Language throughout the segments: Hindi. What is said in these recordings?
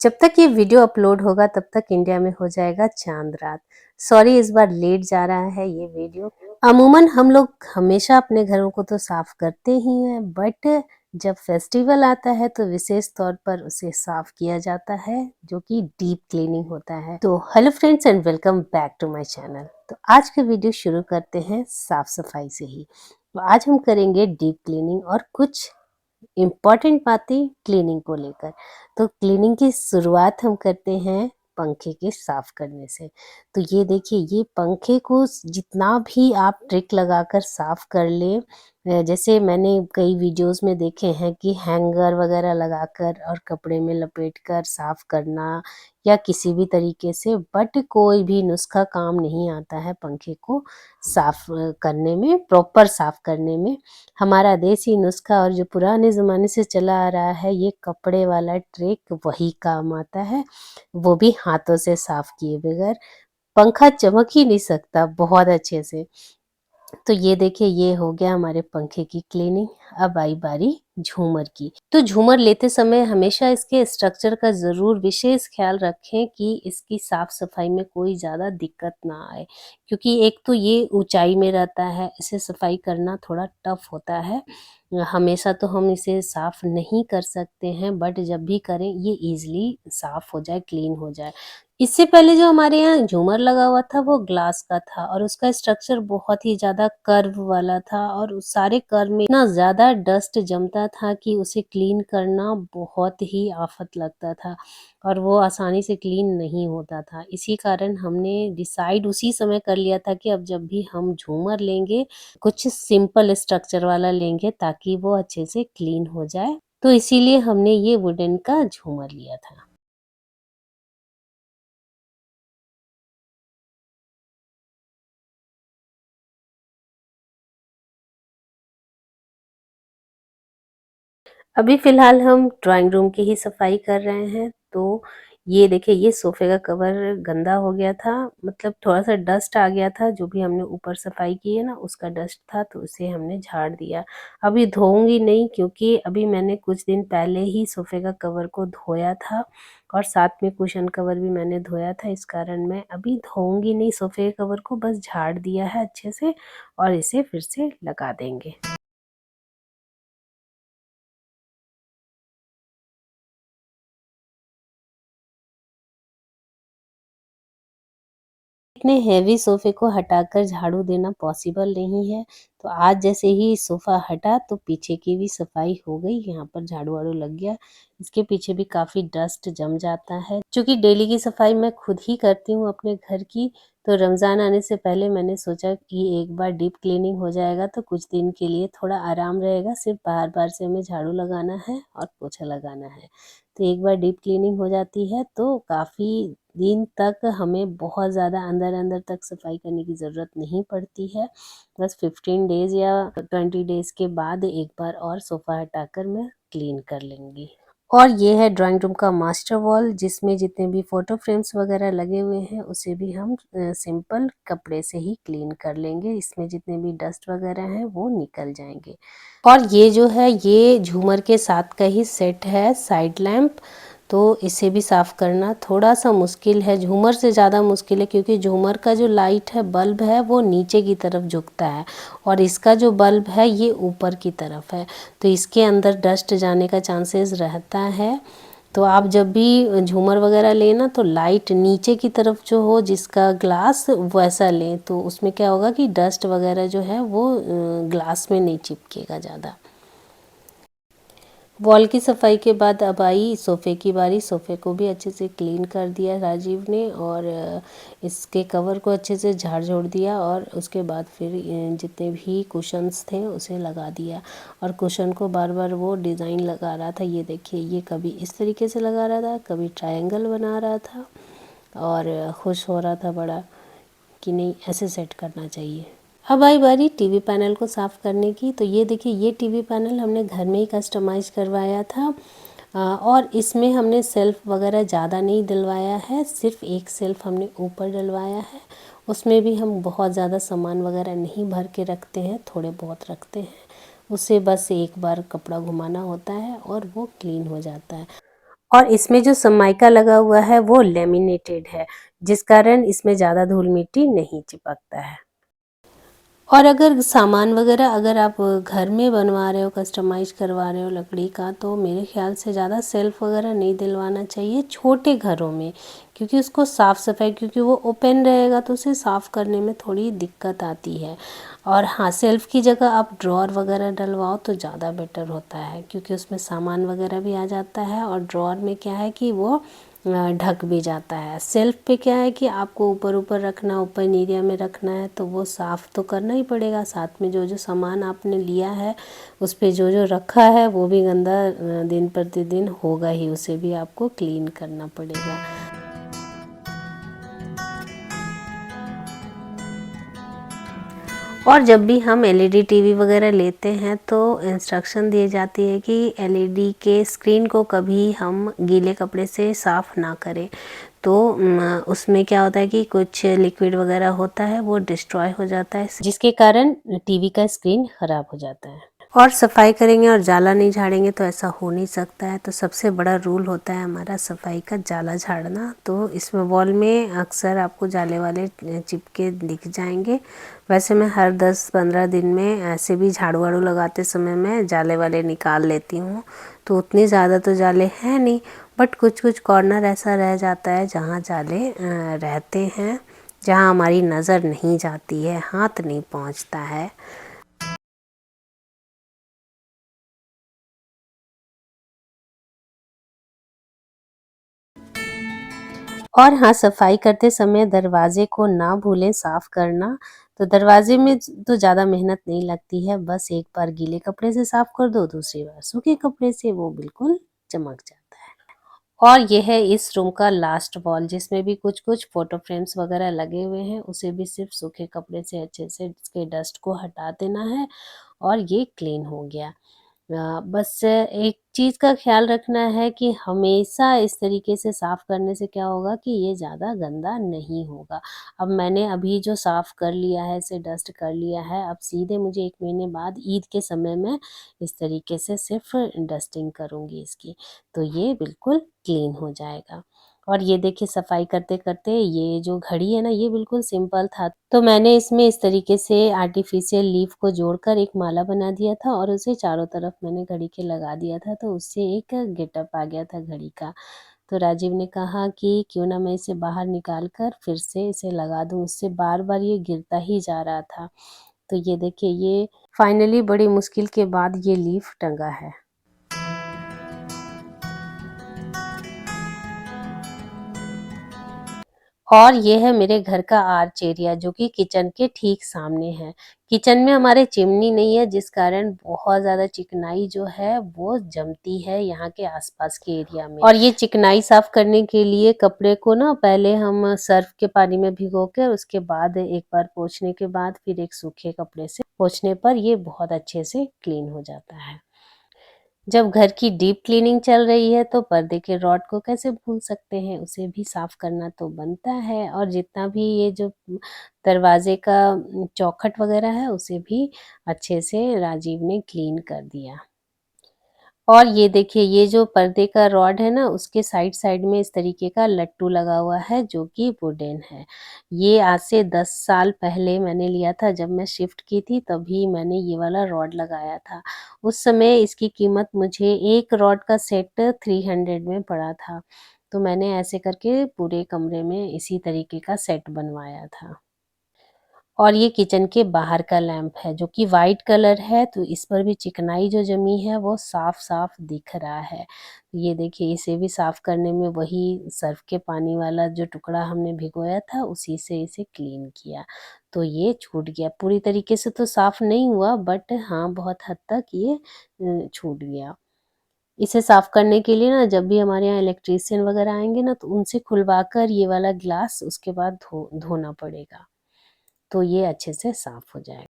जब तक ये वीडियो अपलोड होगा तब तक इंडिया में हो जाएगा चांद रात। सॉरी इस बार लेट जा रहा है ये वीडियो। अमूमन हम लोग हमेशा अपने घरों को तो साफ करते ही हैं, बट जब फेस्टिवल आता है तो विशेष तौर पर उसे साफ किया जाता है, जो कि डीप क्लीनिंग होता है। तो hello friends and welcome back to my channel. तो आज का वीडियो शुरू करते हैं साफ सफाई से ही। तो आज हम करेंगे डीप क्लीनिंग और कुछ इम्पॉर्टेंट बातें क्लीनिंग को लेकर। तो क्लीनिंग की शुरुआत हम करते हैं पंखे के साफ करने से। तो ये देखिए, ये पंखे को जितना भी आप ट्रिक लगाकर साफ कर ले, जैसे मैंने कई वीडियोस में देखे हैं कि हैंगर वगैरह लगाकर और कपड़े में लपेटकर साफ करना या किसी भी तरीके से, बट कोई भी नुस्खा काम नहीं आता है पंखे को साफ करने में, प्रॉपर साफ करने में। हमारा देसी नुस्खा और जो पुराने ज़माने से चला आ रहा है ये कपड़े वाला ट्रिक, वही काम आता है, वो भी हाथों से साफ किए बगैर। पंखा चमक ही नहीं सकता बहुत अच्छे से। तो ये देखिए, ये हो गया हमारे पंखे की क्लीनिंग। अब आई बारी झूमर की। तो झूमर लेते समय हमेशा इसके स्ट्रक्चर का ज़रूर विशेष ख्याल रखें कि इसकी साफ सफाई में कोई ज़्यादा दिक्कत ना आए, क्योंकि एक तो ये ऊंचाई में रहता है, इसे सफाई करना थोड़ा टफ होता है। हमेशा तो हम इसे साफ नहीं कर सकते हैं, बट जब भी करें ये इजीली साफ हो जाए, क्लीन हो जाए। इससे पहले जो हमारे यहाँ झूमर लगा हुआ था वो ग्लास का था और उसका स्ट्रक्चर बहुत ही ज़्यादा कर्व वाला था, और उस सारे कर्व में इतना ज़्यादा डस्ट जमता था कि उसे क्लीन करना बहुत ही आफत लगता था और वो आसानी से क्लीन नहीं होता था। इसी कारण हमने डिसाइड उसी समय कर लिया था कि अब जब भी हम झूमर लेंगे, कुछ सिंपल स्ट्रक्चर वाला लेंगे ताकि वो अच्छे से क्लीन हो जाए। तो इसीलिए हमने ये वुडन का झूमर लिया था। अभी फ़िलहाल हम ड्राइंग रूम की ही सफाई कर रहे हैं। तो ये देखिए, ये सोफ़े का कवर गंदा हो गया था, मतलब थोड़ा-सा डस्ट आ गया था, जो भी हमने ऊपर सफाई की है ना उसका डस्ट था, तो उसे हमने झाड़ दिया। अभी धोऊँगी नहीं, क्योंकि अभी मैंने कुछ दिन पहले ही सोफ़े का कवर को धोया था और साथ में कुशन कवर भी मैंने धोया था। इस कारण मैं अभी धोऊँगी नहीं सोफ़े के कवर को, बस झाड़ दिया है अच्छे से और इसे फिर से लगा देंगे। इतने हेवी सोफ़े को हटाकर झाड़ू देना पॉसिबल नहीं है। तो आज जैसे ही सोफ़ा हटा तो पीछे की भी सफाई हो गई, यहाँ पर झाड़ू-वाड़ू लग गया। इसके पीछे भी काफ़ी डस्ट जम जाता है। चूँकि डेली की सफाई मैं खुद ही करती हूँ अपने घर की, तो रमज़ान आने से पहले मैंने सोचा कि एक बार डीप क्लीनिंग हो जाएगा तो कुछ दिन के लिए थोड़ा आराम रहेगा, सिर्फ़ बार-बार से हमें झाड़ू लगाना है और पोछा लगाना है। तो एक बार डीप क्लीनिंग हो जाती है तो काफ़ी दिन तक हमें बहुत ज़्यादा अंदर-अंदर तक सफाई करने की ज़रूरत नहीं पड़ती है। बस 15 डेज़ या 20 डेज़ के बाद एक बार और सोफ़ा हटाकर मैं क्लीन कर लूँगी। और ये है ड्राइंग रूम का मास्टर वॉल, जिसमें जितने भी फ़ोटो फ्रेम्स वगैरह लगे हुए हैं उसे भी हम सिंपल कपड़े से ही क्लीन कर लेंगे। इसमें जितने भी डस्ट वगैरह हैं वो निकल जाएँगे। और ये जो है ये झूमर के साथ का ही सेट है साइड लैंप, तो इसे भी साफ़ करना थोड़ा-सा मुश्किल है, झूमर से ज़्यादा मुश्किल है, क्योंकि झूमर का जो लाइट है, बल्ब है, वो नीचे की तरफ झुकता है और इसका जो बल्ब है ये ऊपर की तरफ है, तो इसके अंदर डस्ट जाने का चांसेस रहता है। तो आप जब भी झूमर वगैरह लें ना तो लाइट नीचे की तरफ जो हो जिसका ग्लास, वैसा लें, तो उसमें क्या होगा कि डस्ट वगैरह जो है वो ग्लास में नहीं चिपकेगा ज़्यादा। वॉल की सफाई के बाद अब आई सोफ़े की बारी। सोफ़े को भी अच्छे से क्लीन कर दिया राजीव ने और इसके कवर को अच्छे से झाड़-झोड़ दिया और उसके बाद फिर जितने भी कुशन्स थे उसे लगा दिया और कुशन को बार-बार वो डिज़ाइन लगा रहा था। ये देखिए, ये कभी इस तरीके से लगा रहा था, कभी ट्रायंगल बना रहा था और खुश हो रहा था बड़ा कि नहीं, ऐसे सेट करना चाहिए। अब आई बारी टीवी पैनल को साफ़ करने की। तो ये देखिए, ये टीवी पैनल हमने घर में ही कस्टमाइज़ करवाया था और इसमें हमने सेल्फ़ वगैरह ज़्यादा नहीं डलवाया है, सिर्फ़ एक सेल्फ़ हमने ऊपर डलवाया है। उसमें भी हम बहुत ज़्यादा सामान वगैरह नहीं भर के रखते हैं, थोड़े बहुत रखते हैं। उसे बस एक बार कपड़ा घुमाना होता है और वो क्लीन हो जाता है। और इसमें जो सनमाइका लगा हुआ है वो लेमिनेटेड है, जिस कारण इसमें ज़्यादा धूल मिट्टी नहीं चिपकता है। और अगर सामान वगैरह अगर आप घर में बनवा रहे हो, कस्टमाइज करवा रहे हो लकड़ी का, तो मेरे ख्याल से ज़्यादा सेल्फ वगैरह नहीं दिलवाना चाहिए छोटे घरों में, क्योंकि उसको साफ़ सफाई, क्योंकि वो ओपन रहेगा तो उसे साफ़ करने में थोड़ी दिक्कत आती है। और हाँ, सेल्फ की जगह आप ड्रॉअर वगैरह डलवाओ तो ज़्यादा बेटर होता है, क्योंकि उसमें सामान वगैरह भी आ जाता है और ड्रॉअर में क्या है कि वो ढक भी जाता है। सेल्फ पे क्या है कि आपको ऊपर ऊपर रखना, ओपन एरिया में रखना है, तो वो साफ़ तो करना ही पड़ेगा। साथ में जो जो सामान आपने लिया है उस पे जो जो रखा है वो भी गंदा दिन प्रतिदिन होगा ही, उसे भी आपको क्लीन करना पड़ेगा। और जब भी हम एलईडी टीवी वगैरह लेते हैं तो इंस्ट्रक्शन दी जाती है कि एलईडी के स्क्रीन को कभी हम गीले कपड़े से साफ़ ना करें। तो उसमें क्या होता है कि कुछ लिक्विड वगैरह होता है, वो डिस्ट्रॉय हो जाता है, जिसके कारण टीवी का स्क्रीन ख़राब हो जाता है। और सफाई करेंगे और जाला नहीं झाड़ेंगे तो ऐसा हो नहीं सकता है। तो सबसे बड़ा रूल होता है हमारा सफाई का जाला झाड़ना। तो इसमें वॉल में अक्सर आपको जाले वाले चिपके दिख जाएंगे। वैसे मैं हर 10-15 दिन में ऐसे भी झाड़ू वाड़ू लगाते समय मैं जाले वाले निकाल लेती हूँ। तो उतने ज़्यादा तो जाले हैं नहीं, बट कुछ कुछ कॉर्नर ऐसा रह जाता है जहाँ जाले रहते हैं, जहाँ हमारी नज़र नहीं जाती है, हाथ नहीं पहुँचता है। और हाँ, सफाई करते समय दरवाजे को ना भूलें साफ करना। तो दरवाजे में तो ज़्यादा मेहनत नहीं लगती है, बस एक बार गीले कपड़े से साफ कर दो, दूसरी बार सूखे कपड़े से, वो बिल्कुल चमक जाता है। और ये है इस रूम का लास्ट वॉल, जिसमें भी कुछ कुछ फोटो फ्रेम्स वगैरह लगे हुए हैं, उसे भी सिर्फ सूखे कपड़े से अच्छे से इसके डस्ट को हटा देना है और ये क्लीन हो गया। बस एक चीज़ का ख़्याल रखना है कि हमेशा इस तरीके से साफ़ करने से क्या होगा कि ये ज़्यादा गंदा नहीं होगा। अब मैंने अभी जो साफ़ कर लिया है, इसे डस्ट कर लिया है, अब सीधे मुझे 1 महीने बाद ईद के समय में इस तरीके से सिर्फ़ डस्टिंग करूँगी इसकी, तो ये बिल्कुल क्लीन हो जाएगा। और ये देखिए, सफाई करते-करते ये जो घड़ी है ना, ये बिल्कुुल सिंपल था। तो मैंने इसमें इस तरीके से आर्टिफ़िशियल लीफ को जोड़कर एक माला बना दिया था और उसे चारों तरफ मैंने घड़ी के लगा दिया था, तो उससे एक गेटअप आ गया था घड़ी का। तो राजीव ने कहा कि क्यों ना मैं इसे बाहर निकाल कर फिर से इसे लगा दूँ, उससे बार-बार ये गिरता ही जा रहा था। तो ये देखिए, ये फाइनली बड़ी मुश्किल के बाद ये लीफ टंगा है। और ये है मेरे घर का आर्च एरिया, जो कि किचन के ठीक सामने है। किचन में हमारे चिमनी नहीं है, जिस कारण बहुत ज़्यादा चिकनाई जो है वो जमती है यहाँ के आसपास के एरिया में। और ये चिकनाई साफ करने के लिए कपड़े को ना पहले हम सर्फ के पानी में भिगो के उसके बाद एक बार पोंछने के बाद फिर एक सूखे कपड़े से पोंछने पर ये बहुत अच्छे से क्लीन हो जाता है। जब घर की डीप क्लीनिंग चल रही है तो पर्दे के रॉड को कैसे भूल सकते हैं, उसे भी साफ करना तो बनता है। और जितना भी ये जो दरवाजे का चौखट वगैरह है उसे भी अच्छे से राजीव ने क्लीन कर दिया। और ये देखिए, ये जो पर्दे का रॉड है ना, उसके साइड साइड में इस तरीके का लट्टू लगा हुआ है जो कि वुडन है। ये आज से 10 साल पहले मैंने लिया था, जब मैं शिफ्ट की थी तभी मैंने ये वाला रॉड लगाया था। उस समय इसकी कीमत मुझे एक रॉड का सेट 300 में पड़ा था। तो मैंने ऐसे करके पूरे कमरे में इसी तरीके का सेट बनवाया था। और ये किचन के बाहर का लैंप है जो कि वाइट कलर है, तो इस पर भी चिकनाई जो जमी है वो साफ-साफ दिख रहा है। ये देखिए, इसे भी साफ करने में वही सर्फ़ के पानी वाला जो टुकड़ा हमने भिगोया था उसी से इसे क्लीन किया। तो ये छूट गया, पूरी तरीके से तो साफ नहीं हुआ, बट हाँ, बहुत हद तक ये छूट गया। इसे साफ करने के लिए ना जब भी हमारे यहाँ इलेक्ट्रीशियन वगैरह आएँगे ना, तो उनसे खुलवाकर ये वाला ग्लास उसके बाद धोना पड़ेगा। तो ये अच्छे से साफ हो जाएगा।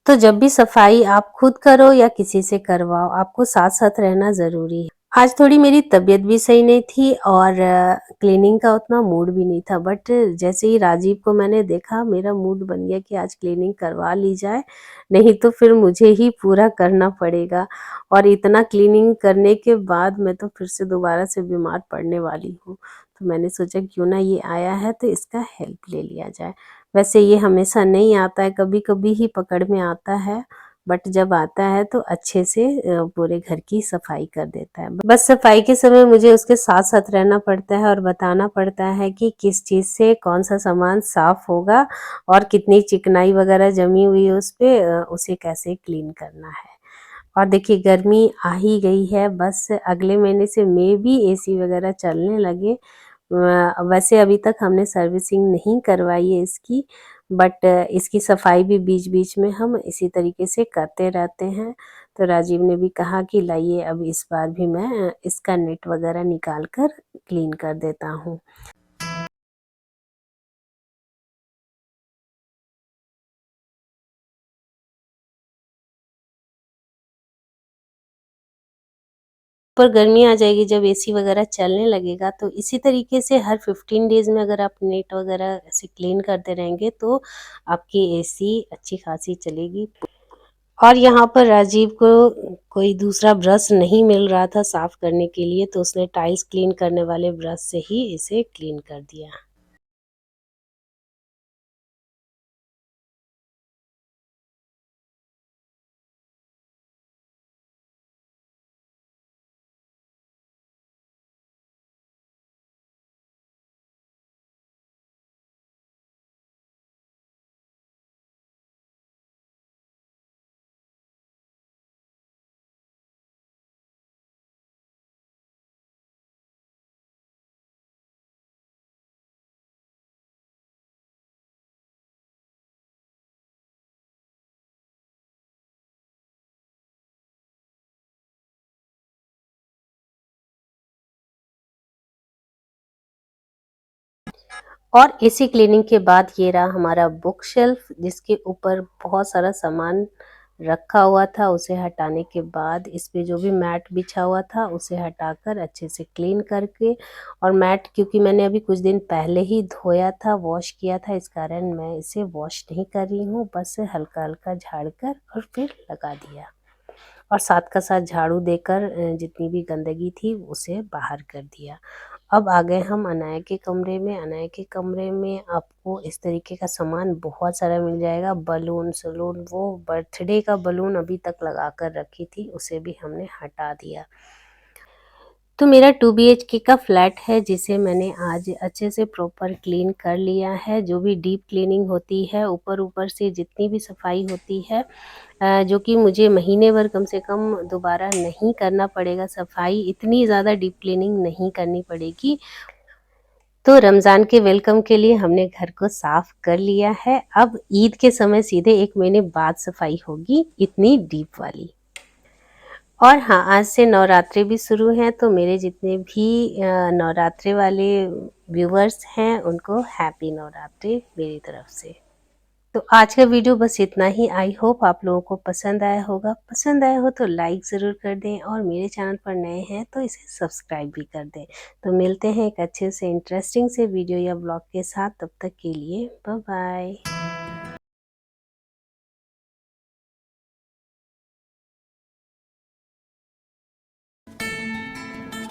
तो जब भी सफाई आप खुद करो या किसी से करवाओ, आपको साथ साथ रहना जरूरी है। आज थोड़ी मेरी तबीयत भी सही नहीं थी और क्लीनिंग का उतना मूड भी नहीं था, बट जैसे ही राजीव को मैंने देखा मेरा मूड बन गया कि आज क्लीनिंग करवा ली जाए, नहीं तो फिर मुझे ही पूरा करना पड़ेगा। और इतना क्लीनिंग करने के बाद मैं तो फिर से दोबारा से बीमार पड़ने वाली हूँ। तो मैंने सोचा क्यों ना ये आया है तो इसका हेल्प ले लिया जाए। वैसे ये हमेशा नहीं आता है, कभी कभी ही पकड़ में आता है, बट जब आता है तो अच्छे से पूरे घर की सफाई कर देता है। बस सफाई के समय मुझे उसके साथ साथ रहना पड़ता है और बताना पड़ता है कि किस चीज़ से कौन सा सामान साफ होगा और कितनी चिकनाई वगैरह जमी हुई है उस पे, उसे कैसे क्लीन करना है। और देखिए गर्मी आ ही गई है, बस अगले महीने से मे भी एसी वगैरह चलने लगे। वैसे अभी तक हमने सर्विसिंग नहीं करवाई है इसकी, बट इसकी सफाई भी बीच बीच में हम इसी तरीके से करते रहते हैं। तो राजीव ने भी कहा कि लाइए अब इस बार भी मैं इसका नेट वगैरह निकाल कर क्लीन कर देता हूँ। पर गर्मी आ जाएगी जब एसी वगैरह चलने लगेगा, तो इसी तरीके से हर 15 डेज में अगर आप नेट वगैरह ऐसे क्लीन करते रहेंगे तो आपकी एसी अच्छी खासी चलेगी। और यहाँ पर राजीव को कोई दूसरा ब्रश नहीं मिल रहा था साफ करने के लिए, तो उसने टाइल्स क्लीन करने वाले ब्रश से ही इसे क्लीन कर दिया। और एसी क्लीनिंग के बाद ये रहा हमारा बुक शेल्फ, जिसके ऊपर बहुत सारा सामान रखा हुआ था। उसे हटाने के बाद इस पे जो भी मैट बिछा हुआ था उसे हटाकर अच्छे से क्लीन करके, और मैट क्योंकि मैंने अभी कुछ दिन पहले ही धोया था, वॉश किया था, इस कारण मैं इसे वॉश नहीं कर रही हूँ, बस हल्का हल्का झाड़ कर और फिर लगा दिया। और साथ का साथ झाड़ू देकर जितनी भी गंदगी थी उसे बाहर कर दिया। अब आ गए हम अनाया के कमरे में। अनाया के कमरे में आपको इस तरीके का सामान बहुत सारा मिल जाएगा, बलून सलून। वो बर्थडे का बलून अभी तक लगा कर रखी थी, उसे भी हमने हटा दिया। तो मेरा 2 BHK का फ्लैट है, जिसे मैंने आज अच्छे से प्रॉपर क्लीन कर लिया है। जो भी डीप क्लीनिंग होती है, ऊपर ऊपर से जितनी भी सफाई होती है, जो कि मुझे महीने भर कम से कम दोबारा नहीं करना पड़ेगा सफाई, इतनी ज़्यादा डीप क्लीनिंग नहीं करनी पड़ेगी। तो रमज़ान के वेलकम के लिए हमने घर को साफ कर लिया है। अब ईद के समय सीधे 1 महीने बाद सफाई होगी, इतनी डीप वाली। और हाँ, आज से नवरात्रि भी शुरू हैं, तो मेरे जितने भी नवरात्रि वाले व्यूवर्स हैं उनको हैप्पी नवरात्रि मेरी तरफ से। तो आज का वीडियो बस इतना ही। आई होप आप लोगों को पसंद आया होगा। पसंद आया हो तो लाइक ज़रूर कर दें, और मेरे चैनल पर नए हैं तो इसे सब्सक्राइब भी कर दें। तो मिलते हैं एक अच्छे से इंटरेस्टिंग से वीडियो या ब्लॉग के साथ, तब तक के लिए बाय बाय।